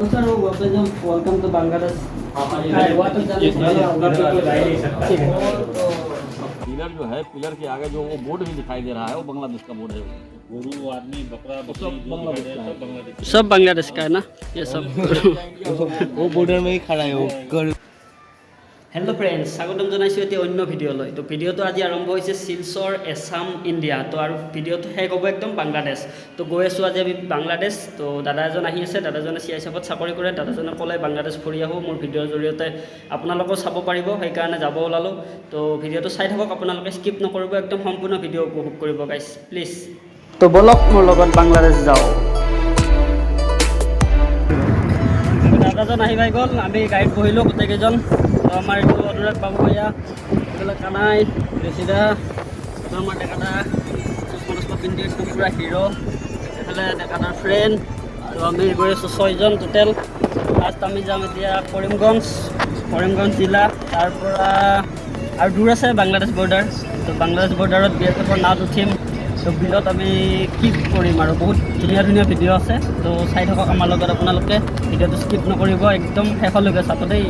Sir welcome to Bangladesh. Pillar जो है, pillar के आगे जो वो बोर्ड भी दिखाई दे रहा है, वो बांग्लादेश का बोर्ड है। गुरु आदमी बकरा बकरी जो बांग्लादेश दिखाई दे रहा है, सब बांग्लादेश का है ना ये सब। वो बॉर्डर में ही खड़ा है वो कर। हेलो फ्रेंड्स, स्वागतम জানাইছো এতিয়া অন্য ভিডিঅ'লৈ। তো ভিডিঅ'টো আজি আৰম্ভ হৈছে শিলচৰ, এছাম, ইণ্ডিয়া। তো আৰু ভিডিঅ'টো শেষ হ'ব একদম বাংলাদেশ। তো গৈ আছোঁ আজি আমি বাংলাদেশ। তো দাদা এজন আহি আছে, দাদাজনে CISFত চাকৰি কৰে। দাদাজনে ক'লে বাংলাদেশ ফুৰি আহোঁ, মোৰ ভিডিঅ'ৰ জৰিয়তে আপোনালোকেও চাব পাৰিব, সেইকাৰণে যাব ওলালোঁ। তো ভিডিঅ'টো চাই থাকক, আপোনালোকে স্কিপ নকৰিব, একদম সম্পূৰ্ণ ভিডিঅ' উপভোগ কৰিব গাইছ প্লিজ। তো বলক মোৰ লগত বাংলাদেশ যাওঁ। দাদাজন আহি পাই গ'ল, আমি গাড়ীত বহিলোঁ গোটেইকেইজন। তো আমাৰ এইটো অনুৰাগ বাবু ভূঞা, এইফালে কানাই, ৰেচিদা, তো আমাৰ ডেকাদা চশমা পিন্ধি একদম পূৰা হিৰ', এইফালে ডেকাদাৰ ফ্ৰেণ্ড, আৰু আমি গৈ আছোঁ 6জন টোটেল। ফাৰ্ষ্ট আমি যাম এতিয়া কৰিমগঞ্জ জিলা, তাৰপৰা আৰু দূৰ আছে বাংলাদেশ বৰ্ডাৰ। তো বাংলাদেশ বৰ্ডাৰত BSFৰ নাৱত উঠিম। তো বিলত আমি কি কৰিম আৰু বহুত ধুনীয়া ধুনীয়া ভিডিঅ' আছে। তো চাই থাকক আমাৰ লগত আপোনালোকে, ভিডিঅ'টো স্কিপ নকৰিব, একদম শেষলৈকে চাব দেই।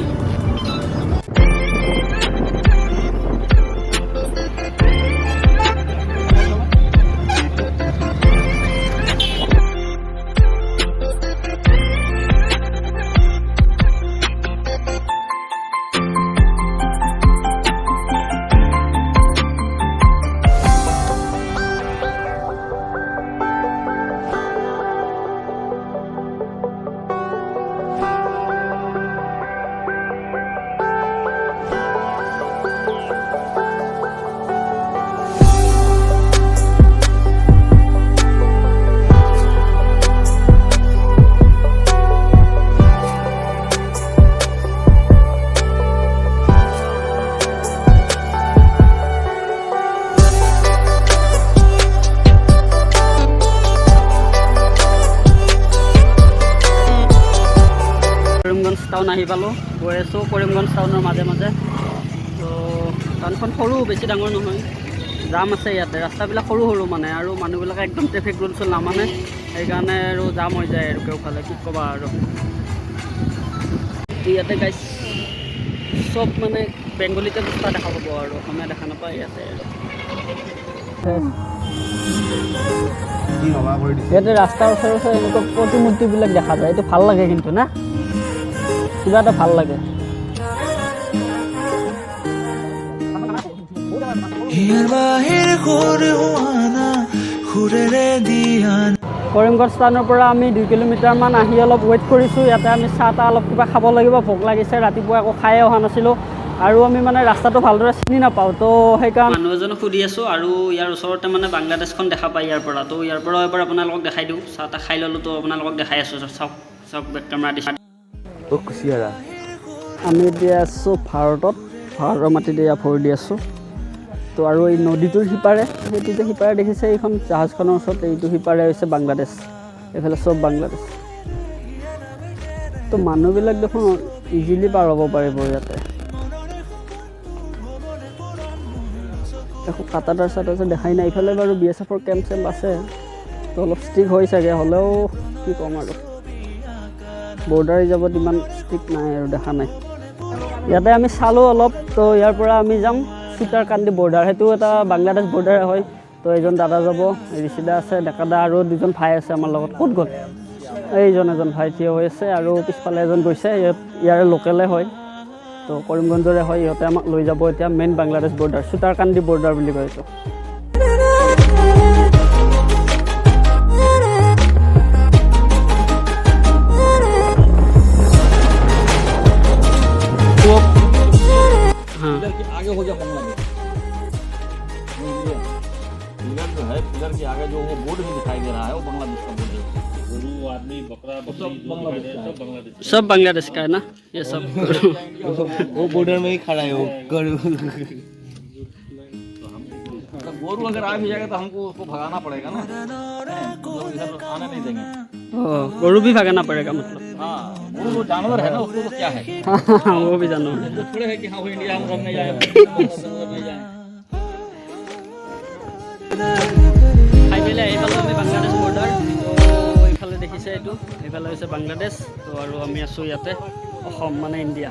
কৰিমগঞ্জ টাউন আহি পালোঁ, গৈ আছোঁ কৰিমগঞ্জ টাউনৰ মাজে মাজে। তো টাউনখন সৰু, বেছি ডাঙৰ নহয়, জাম আছে ইয়াতে, ৰাস্তাবিলাক সৰু সৰু মানে, আৰু মানুহবিলাকে একদম ট্ৰেফিক ৰুল চুল নামানে, সেইকাৰণে আৰু জাম হৈ যায় আৰু কেওফালে, কি ক'বা আৰু। ইয়াতে গাইছ চব মানে বেংগলীতে বস্তা দেখা পাব আৰু অসমীয়া দেখা নাপায় ইয়াতে আৰু। ইয়াতে ৰাস্তাৰ ওচৰে ওচৰে এনেকুৱা প্ৰতিমূৰ্তিবিলাক দেখা যায়, এইটো ভাল লাগে কিন্তু না, কিবা এটা ভাল লাগে। কৰিমগঞ্জ টাউনৰ পৰা আমি 2 কিলোমিটাৰমান আহি অলপ ৱেইট কৰিছোঁ। ইয়াতে আমি চাহ তাহ অলপ কিবা খাব লাগিব, ভোক লাগিছে, ৰাতিপুৱা একো খায়ে অহা নাছিলোঁ, আৰু আমি মানে ৰাস্তাটো ভালদৰে চিনি নাপাওঁ। তো সেইকাৰণে মানুহ এজনক সুধি আছোঁ, আৰু ইয়াৰ ওচৰতে মানে বাংলাদেশখন দেখা পায় ইয়াৰ পৰা। তো ইয়াৰ পৰা এবাৰ আপোনালোকক দেখাই দিওঁ, চাহ তাহ খাই ল'লোঁ। তো আপোনালোকক দেখাই আছোঁ, চাওক বেক কেমেৰা দিছোঁ। আমি এতিয়া আছোঁ ভাৰতৰ মাটিতে ইয়াত ভৰি দি আছোঁ। তো আৰু এই নদীটোৰ সিপাৰে, সেইটো যে সিপাৰে দেখিছে এইখন জাহাজখনৰ ওচৰত, এইটো সিপাৰে হৈছে বাংলাদেশ, এইফালে চব বাংলাদেশ। তো মানুহবিলাক দেখোন ইজিলি পাৰ হ'ব পাৰিব ইয়াতে, একো কাটাৰ চাটাৰ দেখাই নাই। ইফালে বাৰু BSFৰ কেম্প চেম্প আছে, তো অলপ ষ্ট্ৰিক হৈ চাগে, হ'লেও কি ক'ম আৰু, বৰ্ডাৰ হিচাপত ইমান ষ্ট্ৰিক নাই আৰু, দেখা নাই। ইয়াতে আমি চালোঁ অলপ। তো ইয়াৰ পৰা আমি যাম চুতাৰকান্দি বৰ্ডাৰ, সেইটো এটা বাংলাদেশ বৰ্ডাৰে হয়। তো এইজন দাদা যাব, ঋষিদা আছে, ডেকাদা, আৰু 2জন ভাই আছে আমাৰ লগত। ক'ত গ'ল? এজন ভাই থিয় হৈ আছে, আৰু পিছফালে এজন গৈছে, ইয়াৰে লোকেলে হয়, তো কৰিমগঞ্জৰে হয়। ইহঁতে আমাক লৈ যাব এতিয়া মেইন বাংলাদেশ বৰ্ডাৰ, চুতাৰকান্দি বৰ্ডাৰ বুলি কয় এইটো। आगे हो जाए बांग्लादेश। पिलर जो है, पिलर के आगे जो वो बोर्ड भी दिखाई दे रहा है, वो बांग्लादेश का बोर्ड है। गुरु आदमी बकरा बकरी जो दिखाई दे रहा है, सब बांग्लादेश का है ना ये सब। वो बॉर्डर में ही खड़ा है वो कर। गोरू अगर आ भी जाएगा तो हमको उसको भगाना पड़ेगा ना, इधर आने नहीं देंगे। गरु भी भगाना पड़ेगा मतलब। हाँ, वो जानवर है ना, उसको तो क्या है। वो भी जानवर है, तो थोड़े है कि हाँ वो इंडिया हम रखने जाए। फाइनली आई पालो আমি বাংলাদেশ বৰ্ডাৰ। তো এইফালে দেখিছে এইটো এইফালে হৈছে বাংলাদেশ তো আৰু আমি আছোঁ ইয়াতে অসম মানে ইণ্ডিয়া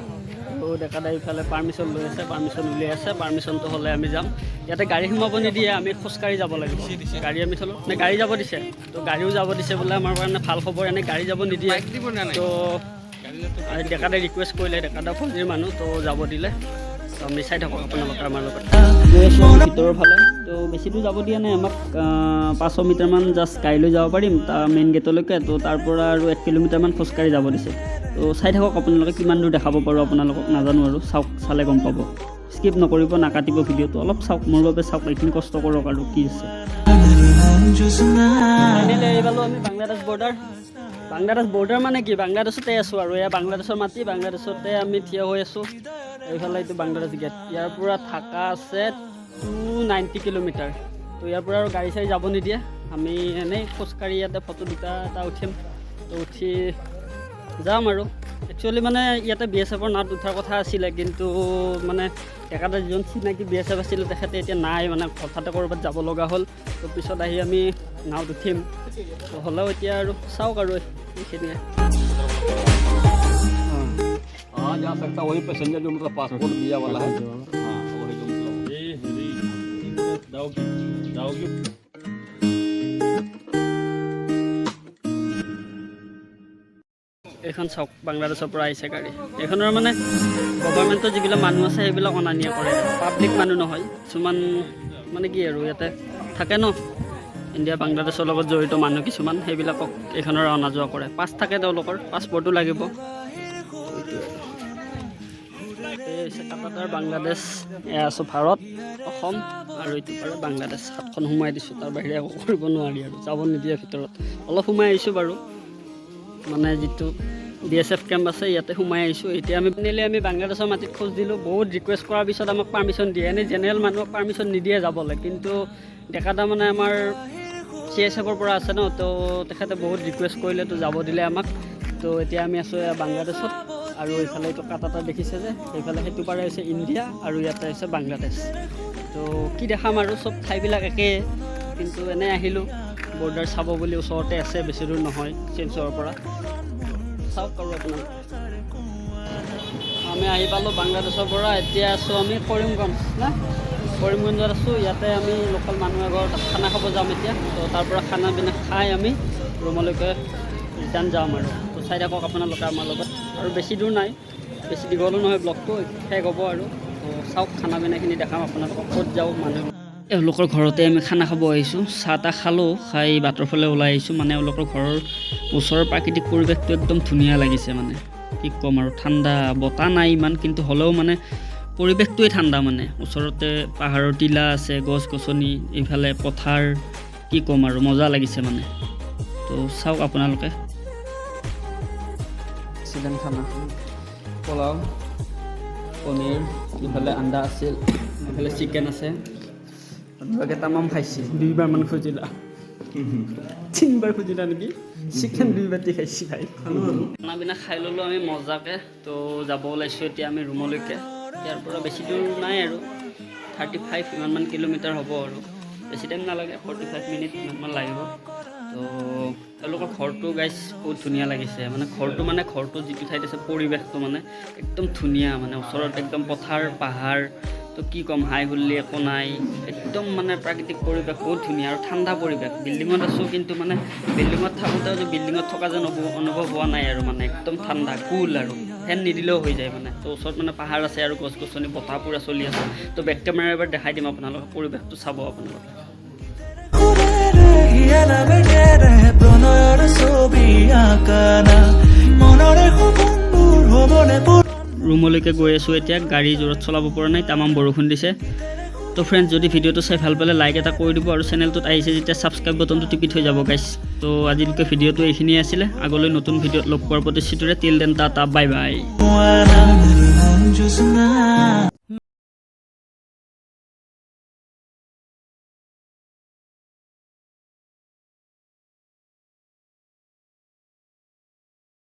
তো ডেকাদাই ইফালে পাৰ্মিশ্যন লৈ আছে পাৰ্মিশ্যন উলিয়াই আছে পাৰ্মিশ্যনটো হ'লে আমি যাম ইয়াতে গাড়ী সোমাব নিদিয়ে আমি খোজকাঢ়ি যাব লাগিব গাড়ী আমি থলোঁ নে গাড়ী যাব দিছে তো গাড়ীও যাব দিছে বোলে আমাৰ কাৰণে ভাল খবৰ এনেই গাড়ী যাব নিদিয়ে তো ডেকাদাই ৰিকুৱেষ্ট কৰিলে ডেকাদা ফৌজিৰ মানুহ তো যাব দিলে তো আমি চাই থাকক আপোনালোকে আমাৰ লগত গৈ আছোঁ আমি ভিতৰৰ ফালে তো বেছি দূৰ যাব দিয়া নাই আমাক 500 মিটাৰমান জাষ্ট গাড়ী লৈ যাব পাৰিম তাৰ মেইন গেটলৈকে তো তাৰ পৰা আৰু 1 কিলোমিটাৰমান খোজকাঢ়ি যাব দিছে তো চাই থাকক আপোনালোকে কিমান দূৰ দেখাব পাৰোঁ আপোনালোকক নাজানো আৰু চাওক চালে গম পাব স্কিপ নকৰিব নাকাটিব ভিডিঅ'টো অলপ চাওক মোৰ বাবে চাওক এইখিনি কষ্ট কৰক আৰু কি আছে এইফালে আমি বাংলাদেশ বৰ্ডাৰ মানে কি বাংলাদেশতে আছোঁ আৰু এয়া বাংলাদেশৰ মাটি বাংলাদেশতে আমি থিয় হৈ আছোঁ এইফালে এইটো বাংলাদেশ গেট ইয়াৰ পৰা থাকা আছে 290 কিলোমিটাৰ তো ইয়াৰ পৰা আৰু গাড়ী চাড়ী যাব নিদিয়ে আমি এনেই খোজকাঢ়ি ইয়াতে ফটো দুটা এটা উঠিম তো উঠি যাম আৰু একচুৱেলি মানে ইয়াতে BSFৰ নাৱত উঠাৰ কথা আছিলে কিন্তু মানে ডেকাদা যিজন চিনাকি BSF আছিলে তেখেতে এতিয়া নাই মানে হঠাতে ক'ৰবাত যাব লগা হ'ল তো পিছত আহি আমি নাৱত উঠিম তো হ'লেও এতিয়া আৰু চাওক আৰু এইখিনিয়ে हाँ जा सकता वही पैसेंजर जो मतलब पासपोर्ट वीजा वाला है हाँ वही जो मतलब ये हेरी जाओगे এইখন চাওক বাংলাদেশৰ পৰা আহিছে গাড়ী এইখনৰ মানে গভৰ্ণমেণ্টৰ যিবিলাক মানুহ আছে সেইবিলাক অনা নিয়া কৰে পাব্লিক মানুহ নহয় কিছুমান মানে কি আৰু ইয়াতে থাকে ন ইণ্ডিয়া বাংলাদেশৰ লগত জড়িত মানুহ কিছুমান সেইবিলাকক এইখনৰ অনা যোৱা কৰে পাছ থাকে তেওঁলোকৰ পাছপৰ্টো লাগিব কাটাৰ বাংলাদেশ এয়া আছোঁ ভাৰত অসম আৰু এইটো পাৰে বাংলাদেশ হাতখন সোমাই দিছোঁ তাৰ বাহিৰে একো কৰিব নোৱাৰি আৰু যাব নিদিয়ে ভিতৰত অলপ সোমাই আহিছোঁ বাৰু মানে যিটো BSF কেম্প আছে ইয়াতে সোমাই আহিছোঁ এতিয়া আমি বাংলাদেশৰ মাটিত খোজ দিলোঁ বহুত ৰিকুৱেষ্ট কৰাৰ পিছত আমাক পাৰ্মিশ্যন দিয়ে এনেই জেনেৰেল মানুহক পাৰ্মিশ্যন নিদিয়ে যাবলৈ কিন্তু ডেকাদা মানে আমাৰ CSFৰ পৰা আছে ন তো তেখেতে বহুত ৰিকুৱেষ্ট কৰিলে তো যাব দিলে আমাক তো এতিয়া আমি আছোঁ বাংলাদেশত আৰু এইফালে এইটো কাটাটা দেখিছে যে সেইফালে সেইটো পাৰে হৈছে ইণ্ডিয়া আৰু ইয়াতে হৈছে বাংলাদেশ তো কি দেখাম আৰু চব ঠাইবিলাক একেই কিন্তু এনেই আহিলোঁ বৰ্ডাৰ চাব বুলি ওচৰতে আছে বেছি দূৰ নহয় শিলচৰৰ পৰা চাওক আৰু আপোনালোকে আমি আহি পালোঁ বাংলাদেশৰ পৰা এতিয়া আছোঁ আমি কৰিমগঞ্জ না কৰিমগঞ্জত আছোঁ ইয়াতে আমি লোকেল মানুহ এঘৰত খানা খাব যাম এতিয়া তো তাৰ পৰা খানা পিনা খাই আমি ৰুমলৈকে ৰিটাৰ্ণ যাম আৰু তো চাই থাকক আপোনালোকে আমাৰ লগত আৰু বেছি দূৰ নাই বেছি দীঘলো নহয় ব্লগটো শেষ হ'ব আৰু তো চাওক খানা পিনাখিনি দেখাম আপোনালোকক ক'ত যাওঁ মানুহ এওঁলোকৰ ঘৰতে আমি খানা খাব আহিছোঁ চাহ তাহ খালোঁ খাই বাটৰ ফালে ওলাই আহিছোঁ মানে এওঁলোকৰ ঘৰৰ ওচৰৰ প্ৰাকৃতিক পৰিৱেশটো একদম ধুনীয়া লাগিছে মানে কি ক'ম আৰু ঠাণ্ডা বতাহ নাই ইমান কিন্তু হ'লেও মানে পৰিৱেশটোৱে ঠাণ্ডা মানে ওচৰতে পাহাৰৰ টিলা আছে গছ গছনি এইফালে পথাৰ কি ক'ম আৰু মজা লাগিছে মানে তো চাওক আপোনালোকে চিকেন খানা পোলাও পনীৰ ইফালে আণ্ডা আছিল ইফালে চিকেন আছে আপোনালোকে তামাম খাইছে 2বাৰমান খুজিলা 3বাৰ খুজিলা নেকি চিকেন 2 বাতি খাইছি ভাই খানা পিনা খাই ল'লোঁ আমি মজাকৈ তো যাব ওলাইছোঁ এতিয়া আমি ৰুমলৈকে ইয়াৰ পৰা বেছি দূৰ নাই আৰু 35 ইমানমান কিলোমিটাৰ হ'ব আৰু বেছি টাইম নালাগে 45 মিনিট ইমানমান লাগিব তো তেওঁলোকৰ ঘৰটো গাইজ বহুত ধুনীয়া লাগিছে মানে ঘৰটো যিটো ঠাইত আছে পৰিৱেশটো মানে একদম ধুনীয়া মানে ওচৰত একদম পথাৰ পাহাৰ তো কি ক'ম হাই হুল্লি একো নাই একদম মানে প্ৰাকৃতিক পৰিৱেশ বহুত ধুনীয়া আৰু ঠাণ্ডা পৰিৱেশ বিল্ডিঙত আছোঁ কিন্তু মানে বিল্ডিঙত থাকোঁতেও যে বিল্ডিঙত থকা যেন অনুভৱ হোৱা নাই আৰু মানে একদম ঠাণ্ডা কুল আৰু ফেন নিদিলেও হৈ যায় মানে তো ওচৰত মানে পাহাৰ আছে আৰু গছ গছনি বতাহ পুৰা চলি আছে তো বেক কেমেৰা এবাৰ দেখাই দিম আপোনালোকে পৰিৱেশটো চাব আপোনালোকে ৰুমলৈকে গৈ আছোঁ এতিয়া গাড়ী জোৰত চলাব পৰা নাই তামাম বৰষুণ দিছে তো ফ্ৰেণ্ডছ যদি ভিডিঅ'টো চাই ভাল পালে লাইক এটা কৰি দিব আৰু চেনেলটোত আহিছে যেতিয়া ছাবস্ক্ৰাইব বটনটো টিপি থৈ যাব গাইছ তো আজিলৈকে ভিডিঅ'টো এইখিনিয়ে আছিলে আগলৈ নতুন ভিডিঅ'ত লগ পোৱাৰ প্ৰতিশ্ৰুতিৰে till then tata bye bye